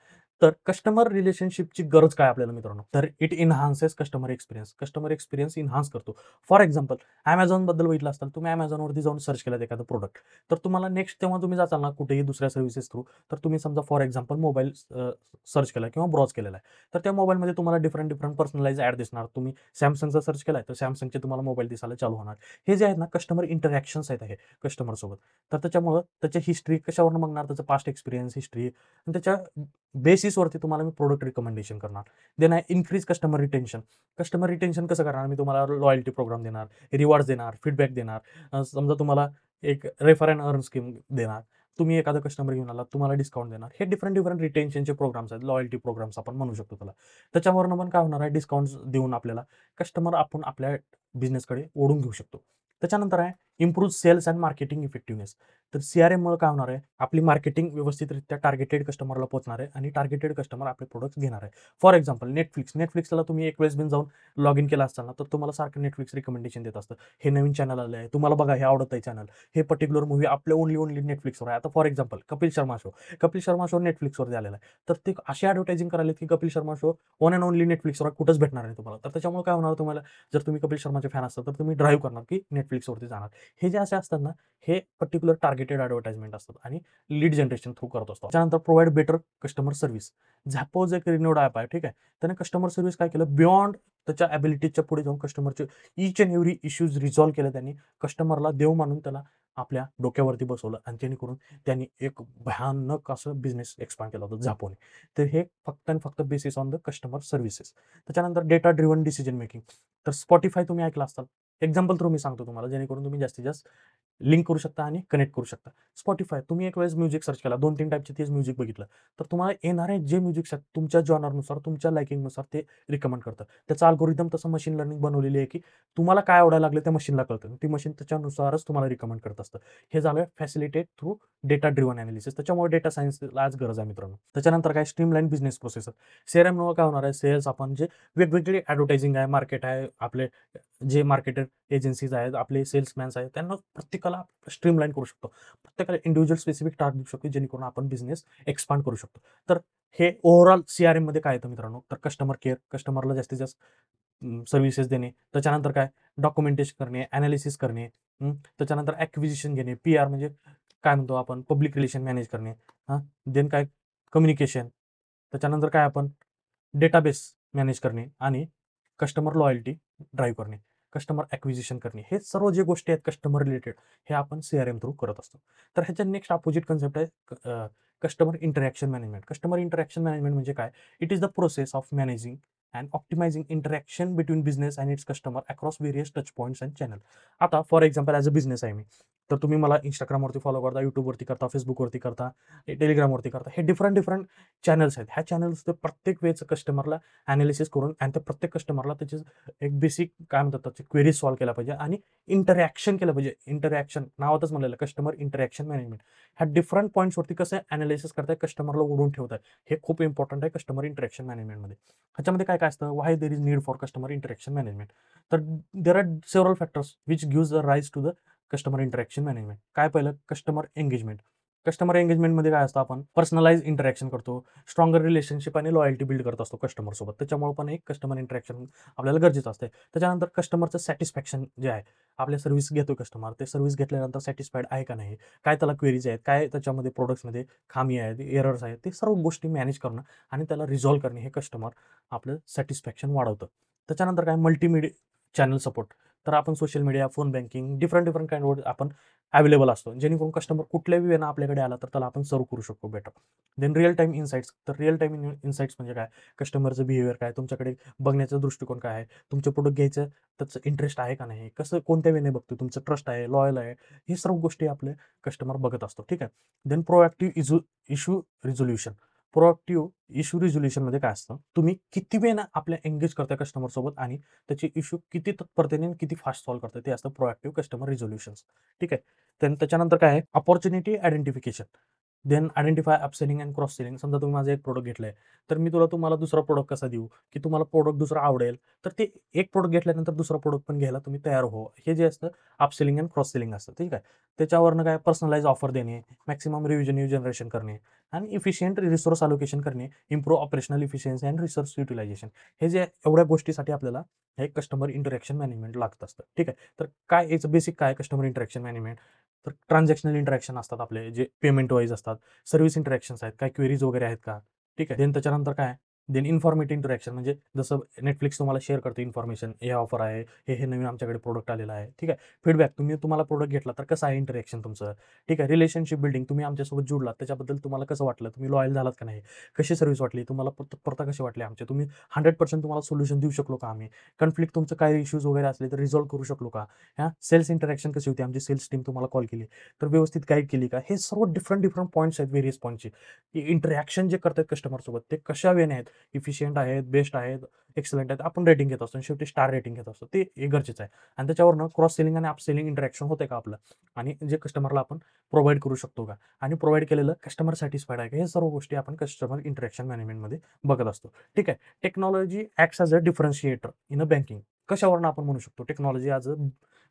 तर कस्टमर रिलेशनशिपची गरज काय आपल्याला मित्रांनो? तर it enhances customer experience. Customer experience enhance करतो. फॉर एक्झाम्पल Amazonबद्दल बघितलं असाल, तुम्ही Amazonवरती जाऊन सर्च केलात एखादं प्रोडक्ट, तर तुम्हाला नेक्स्ट तेव्हा तुम्ही जाचाल ना कुठेही दुसऱ्या सर्व्हिसेस थ्रू, तर तुम्ही समजा फॉर एक्झाम्पल मोबाईल सर्च केला किंवा ब्राउज केलेला आहे. तर त्या मोबाईलमध्ये तुम्हाला डिफरंट पर्सनलाइज ॲड दिसणार. तुम्ही Samsungचा सर्च केलाय, तर Samsungचे तुम्हाला मोबाईल दिसायला चालू होणार. हे जे आहेत ना कस्टमर इंटरॅक्शन्स आहेत हे कस्टमरसोबत. तर त्याच्यामुळं त्याची हिस्ट्री कशावरून बघणार, त्याचं पास्ट एक्सपिरियन्स, हिस्ट्री आणि त्याच्या बेसिसवरती तुम्हाला मी प्रोडक्ट रिकमेंडेशन करणार. देन आहे increase customer retention. Customer retention कसं करणार, मी तुम्हाला लॉयल्टी प्रोग्राम देणार, रिवॉर्ड्स देणार, फीडबॅक देणार. समजा तुम्हाला एक रेफर अँड अर्न स्कीम देणार. तुम्ही एखादा कस्टमर घेऊन आलात, तुम्हाला डिस्काउंट देणार. हे डिफरंट रिटेन्शनचे प्रोग्राम्स आहेत. लॉयल्टी प्रोग्राम्स आपण म्हणू शकतो त्याला. त्याच्यावरनं पण काय होणार आहे, डिस्काउंट्स देऊन आपल्याला कस्टमर आपण आपल्या बिझनेसकडे ओढून घेऊ शकतो. त्याच्यानंतर आहे improve sales and marketing effectiveness. तर CRMमुळे काय होणार आहे, आपली मार्केटिंग व्यवस्थितरित्या टार्गेटेड कस्टमरला पोहोचणार आहे आणि टार्गेटेड कस्टमर आपले प्रोडक्ट्स घेणार आहे. फॉर एक्झाम्पल Netflixला तुम्ही एक वेळेस बिन जाऊन लॉग इन केला असताना, तर तुम्हाला सारखं Netflix रिकमेंडेशन देत असतं. हे नवीन चॅनल आलं आहे, तुम्हाला बघा हे आवडत आहे चॅनल. हे पर्टिक्युलर मूव्ही आपल्या ओन्ली Netflixवर आहे. आता for example Kapil Sharma show. Kapil Sharma show Netflixवरती आलेला आहे. तर ते अशी ॲडव्हर्टायझिंग करायला की Kapil Sharma show one and only Netflixवर कुठंच भेटणार नाही तुम्हाला. तर त्याच्यामुळे काय होणार तुम्हाला, जर तुम्ही कपिल शर्माचे फॅन असाल, तर तुम्ही ड्राईव्ह करणार की Netflixवरती जाणार. हे जे असे असतात ना, हे पर्टिक्युलर टार्गेटेड ॲडव्हर्टाइजमेंट असतात आणि लीड जनरेशन थ्रू करत असतो. त्यानंतर provide better customer service. Zappos एक रिनोड ॲप आहे, ठीक आहे. त्याने कस्टमर सर्व्हिस काय केलं, बियॉन्ड त्याच्या ॲबिलिटीजच्या पुढे जाऊन कस्टमरचे each and every issues resolve केले त्यांनी. कस्टमरला देव मानून त्याला आपल्या डोक्यावरती बसवलं आणि जेणेकरून त्यांनी एक भयानक असं बिझनेस एक्सपांड केला होता Zappoने. तर हे फक्त आणि फक्त basis on the customer services. त्याच्यानंतर डेटा ड्रिव्हन डिसिजन मेकिंग. तर Spotify तुम्ही ऐकलं असाल. एक्झाम्पल थ्रू मी सांगतो तुम्हाला, जेणेकरून तुम्ही जास्तीत जास्त लिंक करू शकता आणि कनेक्ट करू शकता. Spotify तुम्ही एक वेळेस म्युझिक सर्च केला, 2-3 टाइपचे तेच म्युझिक बघितलं, तर तुम्हाला येणारे जे म्युझिक आहेत तुमच्या जॉनरनुसार, तुमच्या लाइकिंगनुसार ते रिकमेंड करतं. त्याचं अल्गोरिदम तसं मशीन लर्निंग बनवलेली आहे, की तुम्हाला काय आवडायला लागलं त्या मशीनला कळतं. ती मशीन त्याच्यानुसारच तुम्हाला रिकमेंड करत असतं. हे झालं facilitate through data driven analysis. त्याच्यामुळे डेटा सायन्सला आज गरज आहे मित्रांनो. त्याच्यानंतर काय स्ट्रीमलाईन बिझनेस प्रोसेस. CRMमुळे काय होणार आहे, सेल्स आपण जे वेगवेगळे ॲडव्हर्टायझिंग आहे, मार्केट आहे, आपले जे मार्केटर एजन्सीज आहेत, आपले सेल्समॅन्स आहेत, त्यांना प्रत्येकाला स्ट्रीमलाईन करू शकतो. प्रत्येकाला इंडिव्हिज्युअल स्पेसिफिक टास्क देऊ शकतो, जेणेकरून आपण बिझनेस एक्सपांड करू शकतो. तर हे ओव्हरऑल CRMमध्ये काय येतं मित्रांनो, तर कस्टमर केअर, कस्टमरला जास्तीत जास्त सर्व्हिसेस देणे. त्याच्यानंतर काय डॉक्युमेंटेशन करणे, ॲनालिसिस करणे, त्याच्यानंतर ॲक्विजिशन घेणे, PR म्हणजे काय म्हणतो आपण पब्लिक रिलेशन मॅनेज करणे. देन काय कम्युनिकेशन. त्याच्यानंतर काय आपण डेटाबेस मॅनेज करणे आणि कस्टमर लॉयल्टी ड्राईव्ह करणे, कस्टमर ॲक्विजिशन करणे. हे सर्व जे गोष्टी आहेत कस्टमर रिलेटेड, हे आपण CRM थ्रू करत असतो. तर ह्याच्या नेक्स्ट अपोजिट कन्सेप्ट आहे customer interaction management. Customer interaction management म्हणजे काय? It is the process of managing and optimising interaction between business and its customer across various touch points and channel. आता for example as a business आहे मी, तर तुम्ही मला Instagramवरती follow करता, YouTubeवरती करता, Facebookवरती करता, Telegramवरती करता. हे डिफरंट चॅनल्स आहेत. ह्या चॅनल्स प्रत्येक वेळेचं कस्टमरला ॲनालिसिस करून आणि त्या प्रत्येक कस्टमरला त्याची एक बेसिक काय म्हणतात त्याची क्वेरीज सॉल्व्ह केल्या पाहिजे आणि इंटरॅक्शन केलं पाहिजे. इंटरॅक्शन नावातच म्हणलेलं कस्टमर इंटरॅक्शन मॅनेजमेंट. ह्या डिफरंट पॉईंट्सवरती कसं ॲनालिसिस करताय, कस्टमरला ओढून ठेवताय. हे खूप इम्पॉर्टंट आहे कस्टमर इंटरॅक्शन मॅनेजमेंटमध्ये. ह्याच्यामध्ये काय काय असतं, why there is need for customer interaction management. तर there are several factors which gives the rise to the customer interaction management. काय पहिलं, कस्टमर एंगेजमेंट. कस्टमर एंगेजमेंटमध्ये काय असतं, आपण पर्सनलाइज इंटरॅक्शन करतो, स्ट्रॉंगर रिलेशनशिप आणि लॉयल्टी बिल्ड करत असतो कस्टमरसोबत. त्याच्यामुळे पण एक कस्टमर इंटरॅक्शन आपल्याला गरजेचं असते. त्याच्यानंतर कस्टमरचं सॅटिस्फॅक्शन जे आहे, आपल्या सर्व्हिस घेतो कस्टमर, ते सर्व्हिस घेतल्यानंतर सॅटिस्फाईड आहे का नाही, काय त्याला क्वेरीज आहेत, काय त्याच्यामध्ये प्रोडक्ट्समध्ये खामी आहेत, एरर्स आहेत, ते सर्व गोष्टी मॅनेज करणं आणि त्याला रिझॉल्व्ह करणे, हे कस्टमर आपलं सॅटिस्फॅक्शन वाढवतं. त्याच्यानंतर काय मल्टीमीडिया चॅनल सपोर्ट. तर आपण social media, phone banking, different kind आपण अवेलेबल असतो. जेणेकरून कस्टमर कुठल्याही वेळेला आपल्याकडे आला तर त्याला आपण सर्व्ह करू शकतो better. Then real time insights. तर रिअल टाईम इनसाइट्स म्हणजे काय? कस्टमरचं बिहेवियर काय? तुमच्याकडे बघण्याचा दृष्टिकोन काय आहे? तुमचं प्रोडक्ट घ्यायचं त्याचं इंटरेस्ट आहे का नाही? कसं कोणत्या वेने बघतो? तुमचं ट्रस्ट आहे, लॉयल आहे, हे सर्व गोष्टी आपले कस्टमर बघत असतो. ठीक आहे. Then proactive issue resolution. Proactive issue रिझोल्यूशनमध्ये काय असतं? तुम्ही किती वेळेला आपल्या एंगेज करताय कस्टमरसोबत आणि त्याचे इश्यू किती तत्परतेने आणि किती फास्ट सॉल्व्ह करताय ते असतं प्रोएक्टिव्ह कस्टमर रिझोल्यूशन्स. ठीक आहे. त्याच्यानंतर काय आहे? Opportunity identification. Then identify upselling and cross selling. समजा तुम्ही माझं एक प्रोडक्ट घेतलंय, तर मी तुम्हाला दुसरा प्रोडक्ट कसा देऊ, की तुम्हाला प्रोडक्ट दुसरा आवडेल, तर ते एक प्रोडक्ट घेतल्यानंतर दुसरा प्रोडक्ट पण घ्यायला तुम्ही तयार हो. हे जे असतं अपसेलिंग अँड क्रॉस सेलिंग असतं. ठीक आहे. त्याच्यावरनं काय पर्सनलाइज ऑफर देणे, मॅक्सिमम रिव्हेन्यू जनरेशन करणे आणि इफिशियंट रिसोर्स अलोकेशन करणे, improve operational efficiency and resource utilisation. हे जे एवढ्या गोष्टीसाठी आपल्याला हे कस्टमर इंटरॅक्शन मॅनेजमेंट लागत असतं. ठीक आहे. तर काय याचं बेसिक काय कस्टमर इंटरॅक्शन मॅनेजमेंट? तर ट्रान्झॅक्शनल इंटरॅक्शन असतात आपले जे पेमेंट वाईज असतात. सर्व्हिस इंटरॅक्शन्स आहेत, काय क्वेरीज वगैरे आहेत का? ठीक आहे. देन त्याच्यानंतर काय? देन इन्फॉर्मेटिव्ह इंटरॅक्शन म्हणजे जसं Netflix तुम्हाला शेअर करतो इन्फॉर्मेशन, हे ऑफर आहे, हे नवीन आमच्याकडे प्रोडक्ट आलेलं आहे. ठीक आहे. फीडबॅक तुम्हाला प्रोडक्ट घेतला तर कसं आहे इंटरॅक्शन तुमचं? ठीक आहे. रिलेशनशिप बिल्डिंग तुम्ही आमच्यासोबत जुडलात त्याच्याबद्दल तुम्हाला कसं वाटलं? तुम्ही लॉयल झालात का नाही? कशी सर्व्हिस वाटली? तुम्हाला तत्परता कशी वाटली आमची? तुम्ही 100% तुम्हाला सोल्युशन देऊ शकलो का आम्ही? कन्फ्लिक्ट तुमचं काही इश्यूज वगैरे असले तर रिझॉल्व्ह करू शकलो का? सेल्स इंटरॅक्शन कशी होती? आमची सेल्स टीम तुम्हाला कॉल केली तर व्यवस्थित गाईड केली का? हे सर्व डिफरंट पॉइंट्स आहेत व्हेरियस पॉइंटचे. इंटरॅक्शन जे करतात कस्टमरसोबत ते कशा वेने आहेत? इफिशियंट आहेत, बेस्ट आहेत, एक्सलंट आहेत. आपण रेटिंग घेत असतो आणि शेवटी स्टार रेटिंग घेत असतो. ते हे गरजेचं आहे. आणि त्याच्यावरनं क्रॉस सेलिंग आणि अपसेलिंग इंटरॅक्शन होते का आपलं? आणि जे कस्टमरला आपण प्रोव्हाईड करू शकतो का? आणि प्रोव्हाईड केलेलं कस्टमर सॅटिस्फाईड आहे का? हे सर्व गोष्टी आपण कस्टमर इंटरॅक्शन मॅनेजमेंटमध्ये बघत असतो. ठीक आहे. Technology acts as a differentiator in a banking. कशावरून आपण म्हणू शकतो? टेक्नॉलॉजी ॲज अ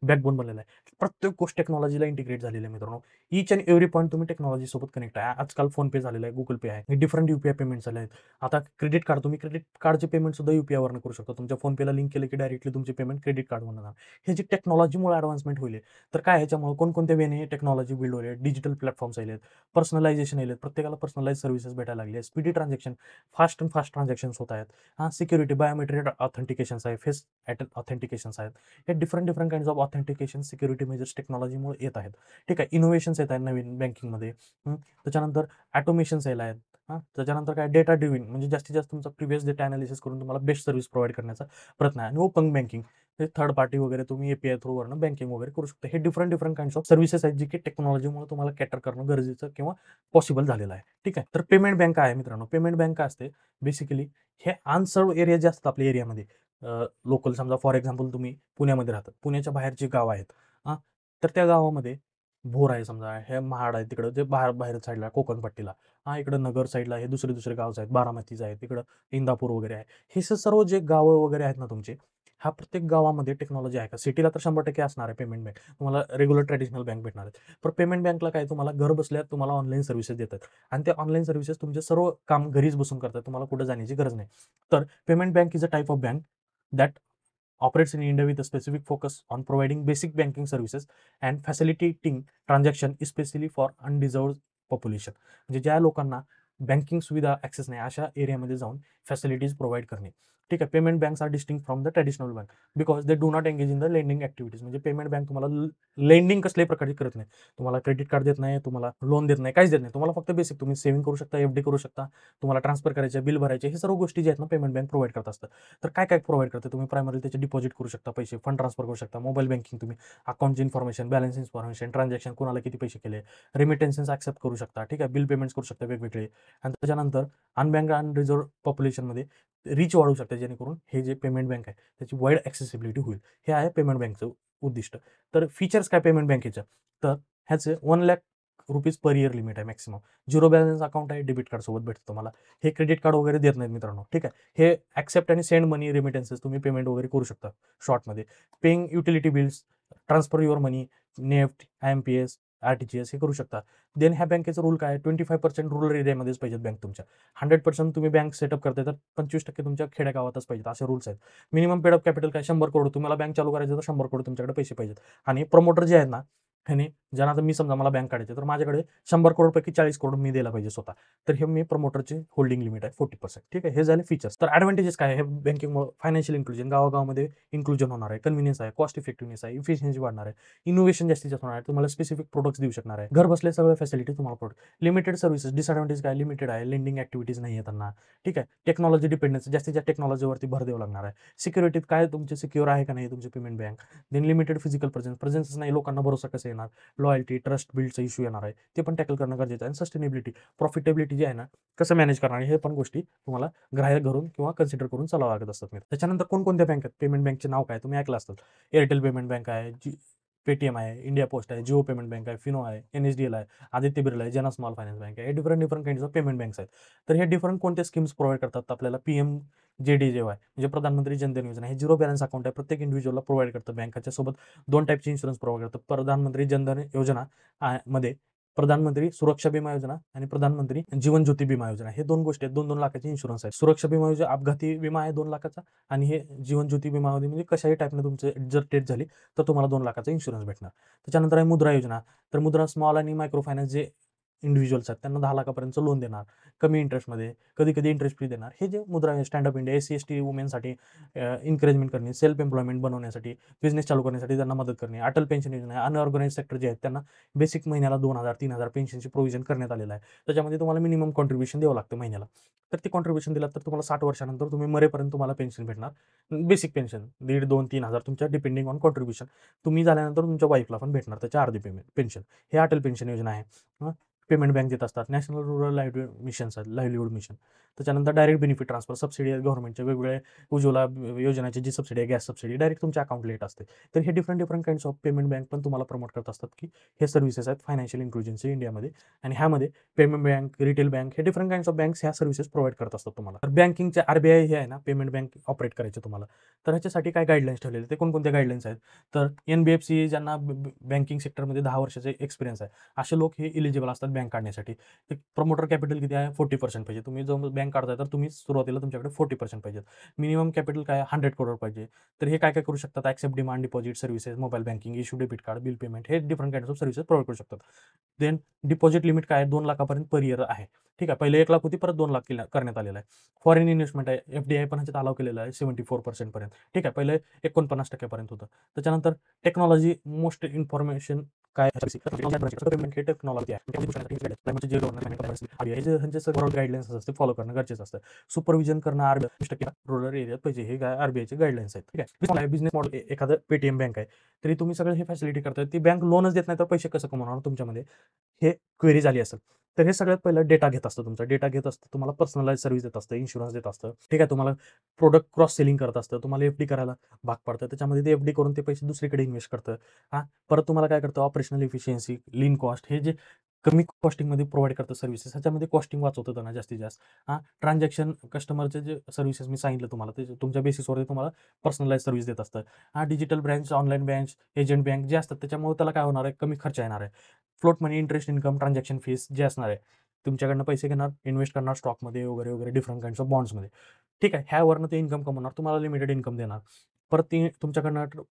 बॅकबोन बनलेला आहे. प्रत्येक गोष्ट टेक्नॉलॉजीला इंटिग्रेट झालेली आहे मित्रांनो. ईच अँड एव्हरी पॉइंट तुम्ही टेक्नॉलॉजीसोबत कनेक्ट आहे. आजकाल फोनपे झालेलं आहे, Google Pay आहे. डिफरंट UPI पेमेंट्स झाले आहेत. आता क्रेडिट कार्ड तुम्ही क्रेडिट कार्डचे पेमेंट सुद्धा UPIवरनं करू शकता. तुमच्या फोनपेला लिंक केलं की डायरेक्टली तुमचे पेमेंट क्रेडिट कार्डवरून होणार. हे जे टेक्नॉलॉजीमुळे ॲडव्हान्समेंट होईल तर काय ह्याच्यामुळे कोणकोणत्या वेने टेक्नॉलॉजी बिल्ड होईल. डिजिटल प्लॅटफॉर्म्स आलेत, पर्सनलायझेशन आलेत, प्रत्येकाला पर्सनलाइज सर्व्हिसेस भेटायला लागले आहेत. स्पीडी ट्रान्झॅक्शन, फास्ट ट्रान्झॅक्शन्स होत आहेत. सिक्युरिटी, बायोमेट्रिक ऑथेंटिकेशन्स आहे, फेस ऑथेंटिकेशन्स आहेत. हे different kinds of authentication security measures टेक्नॉलॉजीमुळे येत आहेत. ठीक आहे. इनोव्हेशन्स येत आहेत नवीन बँकिंगमध्ये. त्याच्यानंतर ऑटोमेशन्स यायला आहेत. त्याच्यानंतर काय डेटा ड्रिव्हिंग म्हणजे जास्तीत जास्त तुमचा प्रिव्हियस डेटा अनालिसिस करून तुम्हाला बेस्ट सर्व्हिस प्रोव्हाईड करण्याचा प्रयत्न आहे. आणि ओपन बँकिंग हे थर्ड पार्टी वगैरे तुम्ही API थ्रूवरनं बँकिंग वगैरे करू शकता. हे डिफरंट काइंड्स ऑफ सर्व्हिसेस आहेत जे की टेक्नॉलॉजीमुळे तुम्हाला कॅटर करणं गरजेचं किंवा पॉसिबल झालेलं आहे. ठीक आहे. तर पेमेंट बँक आहे मित्रांनो. पेमेंट बँक काय असते? बेसिकली हे अनसर्व्ड एरिया जे असतात आपल्या एरियामध्ये लोकल समजा फॉर एक्झाम्पल तुम्ही पुण्यामध्ये राहतात. पुण्याच्या बाहेरची गावं आहेत. हां, तर त्या गावामध्ये भोर आहे समजा, हे महाड आहे तिकडं जे बाहेर साईडला कोकण पट्टीला. इकडं नगर साईडला हे दुसरे गावच आहेत. बारामतीचं आहे, तिकडं इंदापूर वगैरे आहे. हे सर्व जे गावं वगैरे आहेत ना तुमचे, ह्या प्रत्येक गावामध्ये टेक्नॉलॉजी आहे का? सिटीला तर 100% असणार आहे पेमेंट बँक. तुम्हाला रेग्युलर ट्रेडिशनल बँक भेटणार आहेत. पण पेमेंट बँकला काय तुम्हाला घर बसल्या तुम्हाला ऑनलाईन सर्व्हिसेस देतात आणि त्या ऑनलाईन सर्व्हिसेस तुमचे सर्व काम घरीच बसून करतात. तुम्हाला कुठे जाण्याची गरज नाही. तर payment bank is a type of bank that operates in India with a specific focus on providing basic banking services and facilitating transaction especially for undeserved population. म्हणजे ज्या लोकांना बँकिंग सुविधा ऍक्सेस नाही अशा एरियामध्ये जाऊन फॅसिलिटीज प्रोव्हाइड करणे. ठीक आहे. Payment banks are distinct from the traditional bank because they do not engage in the lending activities. म्हणजे पेमेंट बँक तुम्हाला लेंडिंग कसल्याही प्रकारची करत नाही. तुम्हाला क्रेडिट कार्ड देत नाही, तुम्हाला लोन देत नाही, काहीच देत नाही. तुम्हाला फक्त बेसिक तुम्ही सेव्हिंग करू शकता, FD करू शकता, तुम्हाला ट्रान्सफर करायचे, बिल भरायचे, हे सर्व गोष्टी जे आहेत ना पेमेंट बँक प्रोव्हाइड करत असतात. तर काय प्रोव्हाइड करते? तुम्ही प्रायमरी त्याचे डिपॉझिट करू शकता, पैसे फंड ट्रान्सफर करू शकता, मोबाईल बँकिंग तुम्ही अकाउंटची इन्फॉर्मेशन, बॅलन्स इन्फॉर्मेशन, ट्रान्झॅक्शन कोणाला किती पैसे केले, रेमिटेन्सेस ऍक्सेप्ट करू शकता. ठीक आहे. बिल पेमेंट्स करू शकता वेगवेगळे. आणि त्याच्यानंतर अनबँक अनरिझर्व्ड पॉप्युलेशनमध्ये रीच वाढवू शकता जेणेकरून हे जे पेमेंट बँक आहे त्याची वाईड ॲक्सेसिबिलिटी होईल. हे आहे पेमेंट बँकचं उद्दिष्ट. तर फीचर्स काय पेमेंट बँकेचं? तर ह्याचे 1,00,000 रुपीज पर इयर लिमिट आहे मॅक्सिमम. झिरो बॅलन्स अकाउंट आहे, डेबिट कार्ड सोबत भेटतं तुम्हाला. हे क्रेडिट कार्ड वगैरे देत नाहीत मित्रांनो. ठीक आहे. हे ॲक्सेप्ट आणि सेंड मनी, रेमिटन्सेस तुम्ही पेमेंट वगैरे करू शकता शॉर्टमध्ये. Paying utility bills, transfer your money, NEFT, IMPS, RTGS हे करू शकता. देन ह्या बँकेचं रूल काय आहे? 25% रूरल एरियामध्येच पाहिजेत बँक तुमच्या. 100% तुम्ही बँक सेटअप करताय तर 25% तुमच्या खेड्यागावातच पाहिजेत असे रूल्स आहेत. मिनिमम पेड अप कॅपिटल काय 100 करोड. तुम्हाला बँक चालू करायचं तर 100 करोड तुमच्याकडे पैसे पाहिजेत. आणि प्रमोटर जे आहेत ना ह्याने ज्यांना आता मी समजा मला बँक काढायची तर माझ्याकडे 100 करोडपैकी 40 करोड मी द्यायला पाहिजे स्वतः. तर हे मी प्रमोटरचे होल्डिंग लिमिट आहे 40%. ठीक आहे. हे झाले फीचर्स. तर ॲडव्हांटेजेस काय आहे? हे बँकिंगमुळे फायनान्शियल इन्क्लुजन गावागावामध्ये इन्क्लुजन होणार आहे. कन्व्हिनियन्स आहे, कॉस्ट इफेक्टिव्हनेस आहे, इफिशियन्सी वाढणार आहे, इनोव्हेशन जास्तीत जास्त होणार आहे. तुम्हाला स्पेसिफिक प्रोडक्ट्स देऊ शकणार आहे. घर बसल्या सगळ्या फॅसिलिटी तुम्हाला प्रोव्हाईड. लिमिटेड सर्व्हिसेस डिसएडव्हांटेज काय? लिमिटेड आहे. लेंडिंग ॲक्टिव्हिटीज नाही आहे त्यांना. ठीक आहे. टेक्नॉलॉजी डिपेंडन्सी जास्तीत जास्त टेक्नॉलॉजीवरती भर द्यावं लागणार आहे. सिक्युरिटीत काय तुमचे सिक्युअर आहे का नाही तुमची payment bank. Then limited physical presence नाही लोकांना भरोसा कसा येणार. लॉयल्टी, ट्रस्ट बिल्डचा इश्यू येणार आहे. ते पण टॅकल करणं गरजेचं आहे. आणि सस्टेनेबिलिटी, प्रॉफिटेबिलिटी जी आहे ना, कसं मॅनेज करणार हे पण गोष्टी तुम्हाला ग्राह्य धरून किंवा कन्सिडर करून चालावं लागत असतात. त्याच्यानंतर कोणकोणत्या बँक आहेत? पेमेंट बँकचे नाव काय? तुम्ही ऐकलं असेल. एअरटेल पेमेंट बँक आहे, पेटीएम आहे, इंडिया पोस्ट आहे, जिओ पेमेंट बँक आहे, फिनो आहे, एनएसडीएल आहे, आदित्य बिर्ला आहे, जना स्मॉल फायनान्स बँक आहे. हे different kinds of payment banks आहेत. तर हे डिफरंट कोणत्या स्कीम्स प्रोव्हाईड करतात आपल्याला? पीएमजेडीजेवाय म्हणजे प्रधानमंत्री जनधन योजना. हे झिरो बॅलन्स अकाउंट आहे. प्रत्येक इंडिव्हिज्युअलला प्रोव्हाईड करतं. बँकाच्या सोबत 2 टाईपचे इन्शुरन्स प्रोव्हाईड करतं. प्रधानमंत्री जनधन योजना मध्ये प्रधानमंत्री सुरक्षा विमा योजना आणि प्रधानमंत्री जीवन ज्योती विमा योजना. हे 2 गोष्टी आहेत. 2-2 लाखाचे इन्शुरन्स आहेत. सुरक्षा विमा योजना अपघाती विमा आहे 2 लाखाचा आणि हे जीवन ज्योती विमामध्ये म्हणजे कशाही टाईपने तुमचे जर डेथ झाली तर तुम्हाला 2 लाखाचा इन्शुरन्स भेटणार. त्याच्यानंतर आहे मुद्रा योजना. तर मुद्रा स्मॉल आणि मायक्रो फायनान्स जे इंडिव्हिज्युअल्स आहेत त्यांना 10 लाखापर्यंतचं लोन देणार. कमी इंटरेस्टमध्ये, कधी-कधी इंटरेस्ट फ्री देणार. हे जे मुद्रा स्टँड इंडिया, एस-सी-एस-टी वुमेनसाठी एन्करेजमेंट करणे, सेल्फ एम्प्लॉयमेंट बनवण्यासाठी, बिझनेस चालू करण्यासाठी त्यांना मदत करणे. अटल पेन्शन योजना आहे. अनऑर्गनाइज्ड सेक्टर जे आहेत त्यांना बेसिक महिन्याला 2,000-3,000 पेन्शनची प्रोव्हिजन करण्यात आलेलं आहे. त्याच्यामध्ये तुम्हाला मिनिमम कॉन्ट्रिब्युशन द्यावं लागतं महिन्याला. तर ते कॉन्ट्रिब्युशन दिलं तर तुम्हाला 60 वर्षानंतर तुम्ही मरेपर्यंत तुम्हाला पेन्शन भेटणार. बेसिक पेन्शन 1,500, 2,000, 3,000 तुमच्या डिपेंडिंग ऑन कॉन्ट्रिब्युशन. तुम्ही झाल्यानंतर तुमच्या वाईफला पण भेटणार त्याच्या अर्धी पेन्शन. हे अटल पेन्शन योजना आहे. पेमेंट बँक देत असतात. National rural livelihood mission. त्याच्यानंतर डायरेक्ट बेनिफिट ट्रान्सफर, सबसिडी आहेत गव्हर्नमेंटच्या वेगवेगळ्या उज्ज्वला योजनेची जी सबसिडी आहे, गॅस सबसिडी डायरेक्ट तुमच्या अकाउंटला येत असते. तर हे different kinds of payment bank पण तुम्हाला प्रमोट करत असतात, की हे सर्व्हिसेस आहेत फायनान्शियल इन्क्लुजनचे इंडियामध्ये. आणि ह्यामध्ये पेमेंट बँक, रिटेल बँक हे डिफरंट काइंड्स ऑफ बँक्स ह्या सर्व्हिसेस प्रोव्हाईड करत असतात तुम्हाला. तर बँकिंगचे आरबीआय हे आहे ना, पेमेंट बँक ऑपरेट करायचे तुम्हाला. तर ह्याच्यासाठी काय गाईडलाईन्स ठेवलेले ते कोणकोणत्या गाईडलाईन्स आहेत? तर एनबीएफसी ज्यांना बँकिंग सेक्टरमध्ये 10 वर्षाचे एक्सपिरियन्स आहे, असे लोक हे इलिजिबल असतात बँक काढण्यासाठी. प्रमोटर कॅपिटल किती आहे? 40% पाहिजे. तुम्ही जो बँक काढताय तर तुम्ही सुरुवातीला तुमच्याकडे 40% पाहिजे. मिनिमम कॅपिटल काय 100 करोड पाहिजे. तर हे काय करू शकतात? Accept demand deposit services, mobile banking, issue debit card, bill payment हे different kinds of services provide करू शकतात. देन डिपॉझिट लिमिट काय आहे? 2 लाखापर्यंत पर इयर आहे. ठीक आहे. पहिले 1 लाख होती, परत 2 लाख करण्यात आलेलं आहे. फॉरेन इन्व्हेस्टमेंट आहे, एफडीआय पण ह्याच्यात अलाव केलेलं आहे 74% पर्यंत. ठीक आहे. पहिले 49% पर्यंत होतं. त्याच्यानंतर टेक्नॉलॉजी मोस्ट इन्फॉर्मेशन काय पेमेंट हे टेक्नॉलॉजी आहे. गाईडलाईन्स असते फॉलो करणं गरजेचं असतं. सुपरविजन करणं आरबीआय रूरल एरियात पाहिजे. हे काय आरबीआयचे गाईडलाईन्स आहेत. ठीक आहे. बिझनेस मॉडेल एखादं पेटीएम बँक आहे, तरी तुम्ही सगळं हे फॅसिलिटी करताय. ती बँक लोनच देत नाही तर पैसे कसं कमवणार तुमच्यामध्ये? हे क्वेरी झाली असेल. तर हे सगळ्यात पहिलं डेटा घेत असतं तुमचा. डेटा घेत असतं, तुम्हाला पर्सनलाइज सर्व्हिस देत असतं, इन्शुरन्स देत असतं. ठीक आहे. तुम्हाला प्रोडक्ट क्रॉस सेलिंग करत असतं. तुम्हाला एफडी करायला भाग पाडतं. त्याच्यामध्ये ते एफडी करून ते पैसे दुसरीकडे इन्व्हेस्ट करतं. परत तुम्हाला काय करतं? ऑपरेशनल इफिशियन्सी, लीन कॉस्ट हे जे कमी कॉस्टिंगमध्ये प्रोव्हाईड करतं सर्व्हिसेस, ह्याच्यामध्ये कॉस्टिंग वाचवतं त्यांना जास्तीत जास्त. ट्रान्झॅक्शन कस्टमरचे जे सर्व्हिसेस मी सांगितलं तुम्हाला, ते तुमच्या बेसिसवरती तुम्हाला पर्सनलाइज सर्व्हिस देत असतं. Digital branch, online branch, agent bank जे असतात त्याच्यामुळे त्याला काय होणार आहे? कमी खर्च येणार आहे. फ्लोट मनी, इंटरेस्ट इन्कम, ट्रान्झॅक्शन फीस जे असणार आहे, तुमच्याकडनं पैसे घेणार, इन्व्हेस्ट करणार स्टॉकमध्ये वगैरे डिफरंट काइंड्स ऑफ बॉन्ड्समध्ये. ठीक आहे. ह्यावरनं ते इन्कम कमवणार, तुम्हाला लिमिटेड इन्कम देणार. परत ते तुमच्याकडनं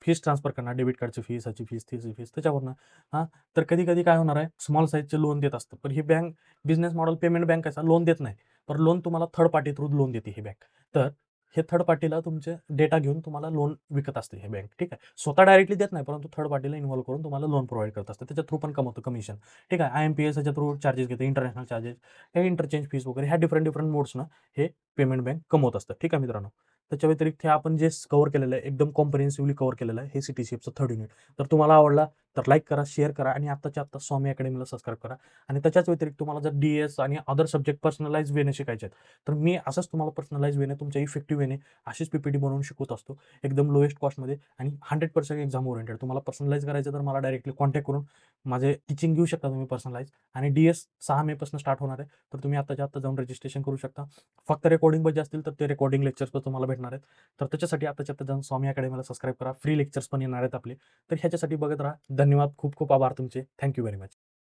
फीस ट्रान्सफर करणार, डेबिट कार्डची फीस, ह्याची फीस, त्याची फीस त्याच्यावरनं. तर कधी-कधी काय होणार आहे? स्मॉल साईजचे लोन देत असतं. पण ही bank business model payment bank कसा लोन देत नाही. पण लोन तुम्हाला थर्ड पार्टी थ्रू लोन देते ही बँक. तर हे थर्ड पार्टीला तुमचे डेटा घेऊन तुम्हाला लोन विकत असते ही बँक. ठीक आहे. स्वतः डायरेक्टली देत नाही, परंतु थर्ड पार्टीला इन्व्हॉल्व करून तुम्हाला लोन प्रोव्हाईड करत असते. त्याच्या थ्रू पण कमवतो कमिशन. ठीक आहे. आय-एम-पी-एस ह्याच्या थ्रू चार्जेस घेते, इंटरनॅशनल चार्जेस, हे इंटरचेंज फीस वगैरे ह्या डिफरंट मोड्सनं हे पेमेंट बँक कमवत असतं. ठीक आहे मित्रांनो. त्याच्या व्यतिरिक्त हे आपण जे कव्हर केलेलं आहे, एकदम कॉम्प्रिहेन्सिव्हली कव्हर केलेलं आहे, हे सीटीसीएफचं थर्ड युनिट. तर तुम्हाला आवडला तर लाईक करा, शेअर करा आणि आत्ताच्या आत्ता स्वामी अकॅडमीला सबस्क्राईब करा. आणि त्याच्याच व्यतिरिक्त तुम्हाला जर डी-एस आणि अदर सब्जेक्ट पर्सनलाइज वेने शिकायचे आहेत, तर मी असंच तुम्हाला पर्सनलाइज वेने, तुमच्या इफेक्टिव्ह वेने अशीच पीपीटी बनवून शिकवत असतो. एकदम लोएस्ट कॉस्टमध्ये आणि 100% एक्झाम ओरिएंटेड. तुम्हाला पर्सनलाइज करायचं तर मला डायरेक्टली कॉन्टॅक्ट करून माझे टीचिंग घेऊ शकता तुम्ही पर्सनलाइज. आणि डी-एस 6 मे पासून स्टार्ट होणार आहे. तर तुम्ही आत्ताच्या आत्ता जाऊन रजिस्ट्रेशन करू शकता. फक्त रेकॉर्डिंग पाहिजे असतील तर ते रेकॉर्डिंग लेक्चर्स पण तुम्हाला भेटणार आहेत. तर त्याच्यासाठी आत्ताच्या आत्ता जाऊन स्वामी अकॅडमीला सबस्क्राईब करा. फ्री लेक्चर्स पण येणार आहेत आपले. तर ह्याच्यासाठी बघत राहा. धन्यवाद. खूप खूप आभार तुमचे. Thank you very much.